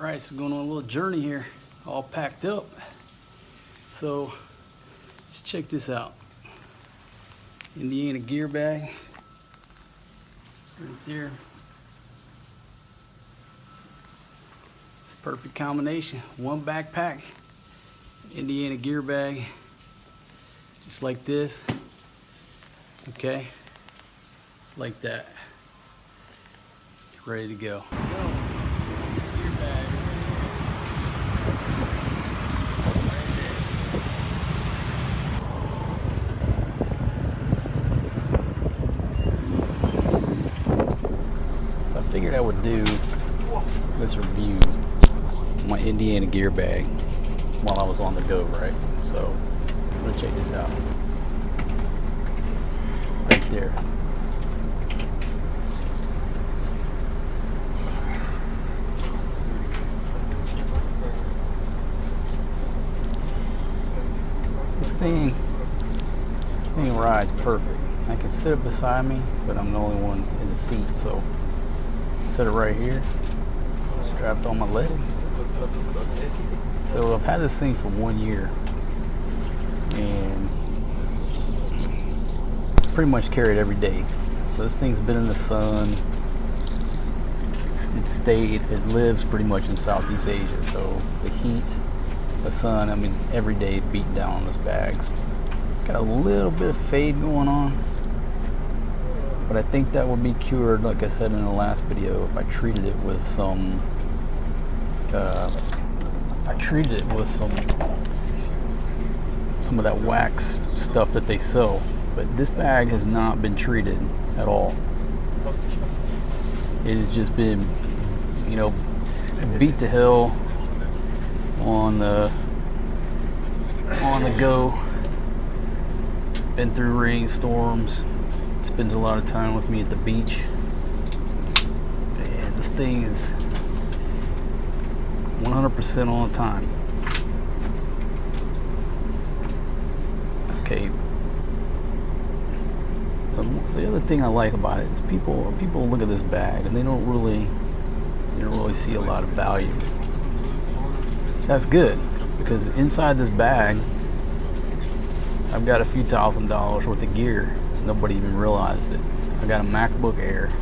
Alright, so going on a little journey here, all packed up. So, just check this out. Indiana gear bag, right there. It's a perfect combination. One backpack, Indiana gear bag, just like this. Okay, just like that. Ready to go. Figured I would do this review of my Indiana gear bag while I was on the go, right? So I'm gonna check this out. Right there. This thing rides perfect. I can sit it beside me, but I'm the only one in the seat, so set it right here, strapped on my leg. So I've had this thing for 1 year and pretty much carry it every day. So this thing's been in the sun. It lives pretty much in Southeast Asia. So the heat, the sun, I mean, every day beating down on this bag. It's got a little bit of fade going on, but I think that would be cured, like I said in the last video, if I treated it with some some of that wax stuff that they sell. But this bag has not been treated at all. It has just been, you know, beat to hell on the go. Been through rainstorms. Spends a lot of time with me at the beach, and this thing is 100% all the time. Okay. The other thing I like about it is people look at this bag and they don't really see a lot of value. That's good, because inside this bag I've got a few $1,000s worth of gear. Nobody even realized it. I got a MacBook Air,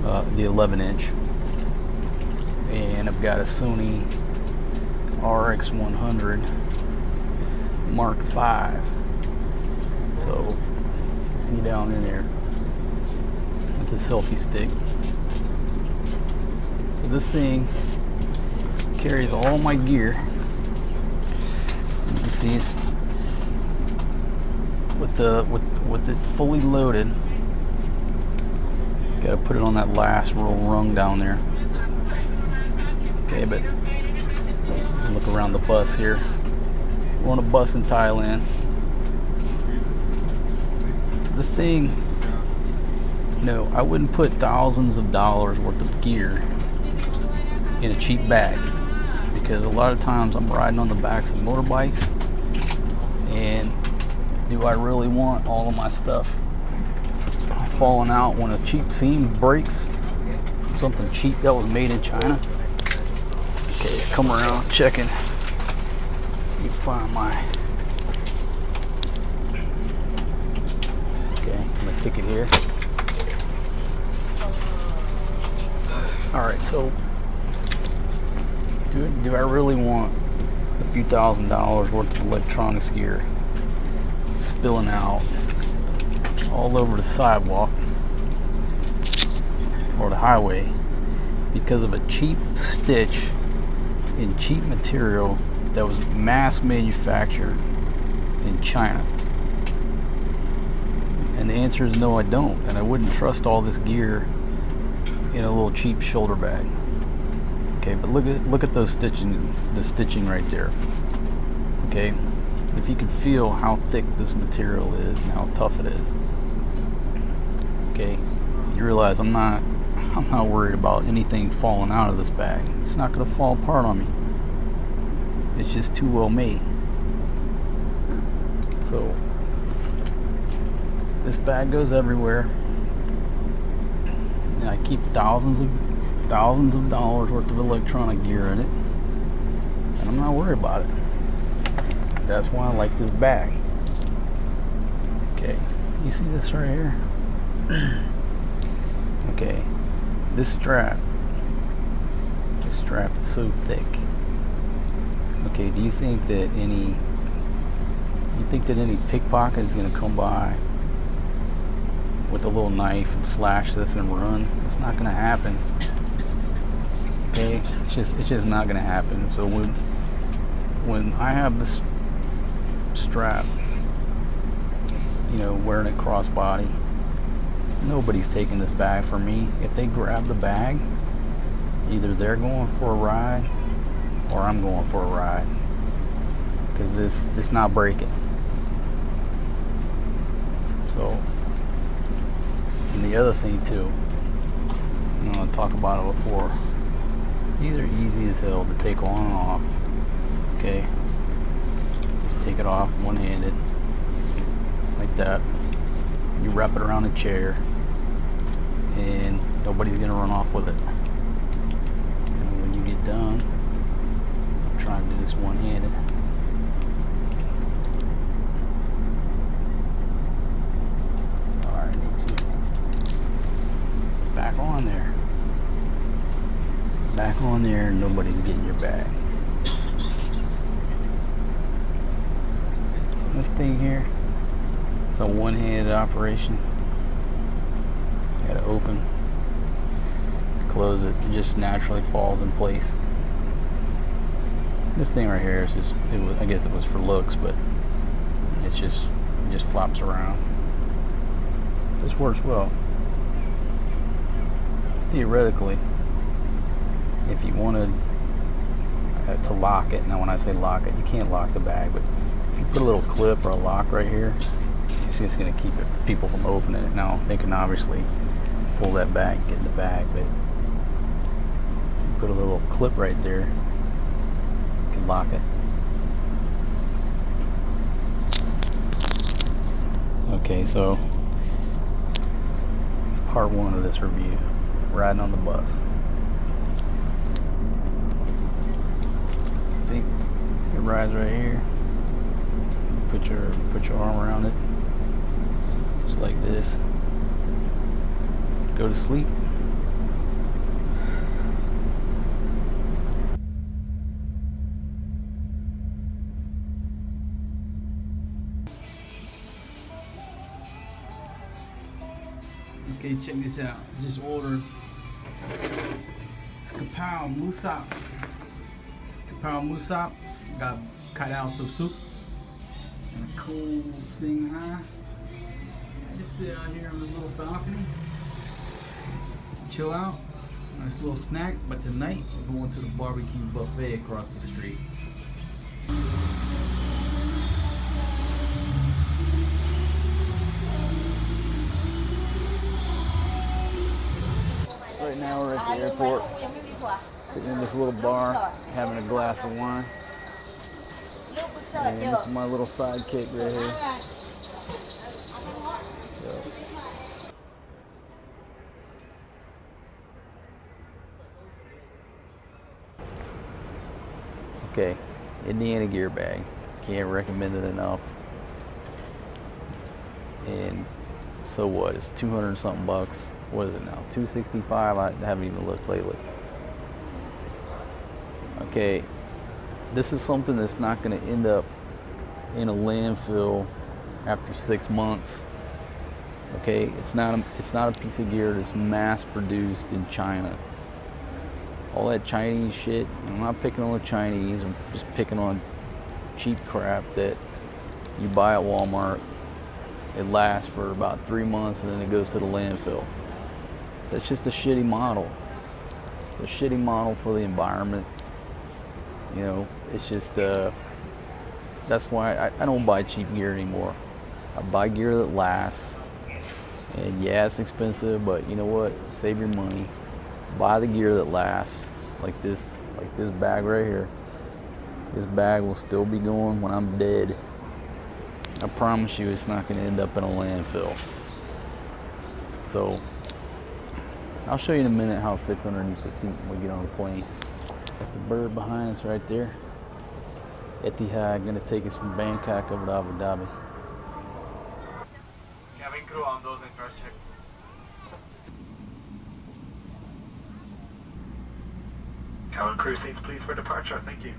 the 11-inch, and I've got a Sony RX100 Mark V. So, see down in there, it's a selfie stick. So this thing carries all my gear. You can see it's with it fully loaded. Got to put it on that last little rung down there. Okay, but let's look around the bus here. We're on a bus in Thailand. So this thing, no, I wouldn't put thousands of dollars worth of gear in a cheap bag, because a lot of times I'm riding on the backs of motorbikes, and do I really want all of my stuff falling out when a cheap seam breaks? Something cheap that was made in China. Okay, let's come around checking. Let me find my... Okay, my ticket here. Alright, so do I really want a few $1,000s worth of electronics gear spilling out all over the sidewalk or the highway because of a cheap stitch in cheap material that was mass manufactured in China? And the answer is no, I don't. And I wouldn't trust all this gear in a little cheap shoulder bag. Okay, but look at those the stitching right there. Okay, if you can feel how thick this material is and how tough it is. Okay, you realize I'm not worried about anything falling out of this bag. It's not going to fall apart on me. It's just too well made. So this bag goes everywhere. And I keep thousands thousands of dollars worth of electronic gear in it, and I'm not worried about it. That's why I like this bag. Okay, you see this right here? Okay, this strap is so thick. Okay, do you think that any pickpocket is going to come by with a little knife and slash this and run? It's not going to happen. Okay, it's just not going to happen. So when I have this strap, you know, wearing it crossbody, nobody's taking this bag from me. If they grab the bag, either they're going for a ride or I'm going for a ride, because it's not breaking. So, and the other thing too, I'm going to talk about it before, these are easy as hell to take on and off. Okay, just take it off one-handed like that. You wrap it around a chair and nobody's gonna run off with it. And when you get done, I'm trying to do this one-handed. Alright, need two. It's back on there. Back on there, and nobody's getting your bag. This thing here, it's a one-handed operation. You gotta open, close it, it just naturally falls in place. This thing right here is just, I guess it was for looks, but it just flops around. This works well. Theoretically, if you wanted to lock it, now when I say lock it, you can't lock the bag, but if you put a little clip or a lock right here, it's just going to keep people from opening it. Now, they can obviously pull that back, get in the bag, but you put a little clip right there, you can lock it. Okay, so it's part one of this review, riding on the bus. See, it rides right here. Put your arm around it, just like this. Go to sleep. Okay, check this out. Just ordered it's kapow musap. Kapow musap. Got cut out some soup and a cool Shanghai. I just sit out here on the little balcony, chill out. Nice little snack. But tonight we're going to the barbecue buffet across the street. Right now we're at the airport, sitting in this little bar, having a glass of wine. And this is my little sidekick right here. So. Okay, Indiana gear bag. Can't recommend it enough. And so what? It's 200 something bucks. What is it now? 265. I haven't even looked lately. Okay, this is something that's not going to end up in a landfill after 6 months. Okay, it's not a piece of gear that's mass produced in China. All that Chinese shit, I'm not picking on the Chinese, I'm just picking on cheap crap that you buy at Walmart. It lasts for about 3 months and then it goes to the landfill. That's just a shitty model. It's a shitty model for the environment. You know, it's just, that's why I don't buy cheap gear anymore. I buy gear that lasts. And yeah, it's expensive, but you know what? Save your money. Buy the gear that lasts. Like this bag right here. This bag will still be going when I'm dead. I promise you it's not going to end up in a landfill. So, I'll show you in a minute how it fits underneath the seat when we get on the plane. That's the bird behind us right there. Etihad gonna take us from Bangkok over to Abu Dhabi. Cabin crew on those in first check. Cabin crew seats please for departure, thank you.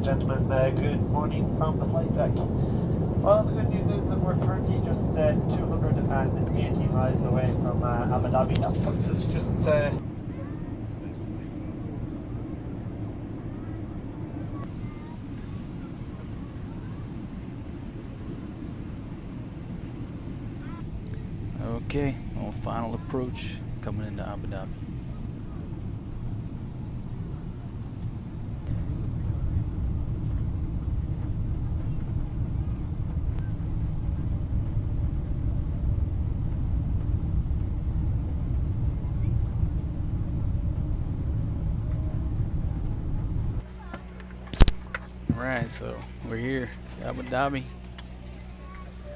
Gentlemen, good morning from the flight deck. Well, the good news is that we're currently just 280 miles away from Abu Dhabi. That puts us just Okay, well, final approach coming into Abu Dhabi. Alright, so we're here, Abu Dhabi.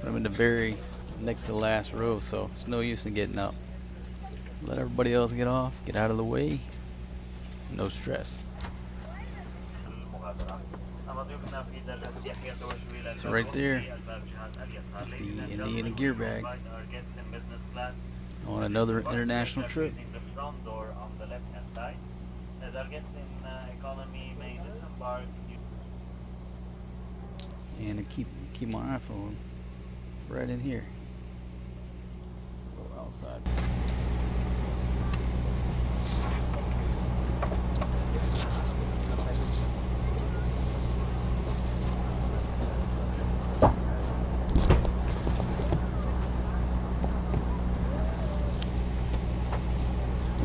I'm in the very next to the last row, so it's no use in getting up. Let everybody else get off, get out of the way. No stress. So right there is the Indian gear bag on another international trip. And to keep my iPhone right in here. Go outside.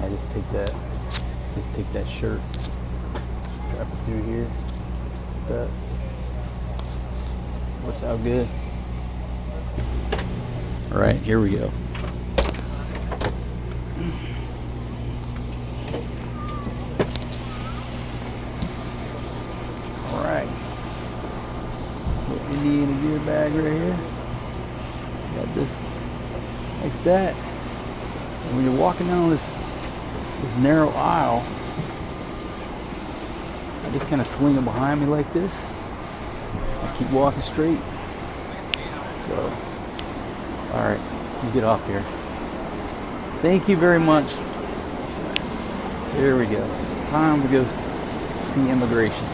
I just take that shirt, strap it through here. That works out good. All right, here we go. All right, little Indian gear bag right here. Got this like that. And when you're walking down this narrow aisle, I just kind of sling it behind me like this. I keep walking straight. So, all right, you get off here. Thank you very much. There we go. Time to go see immigration.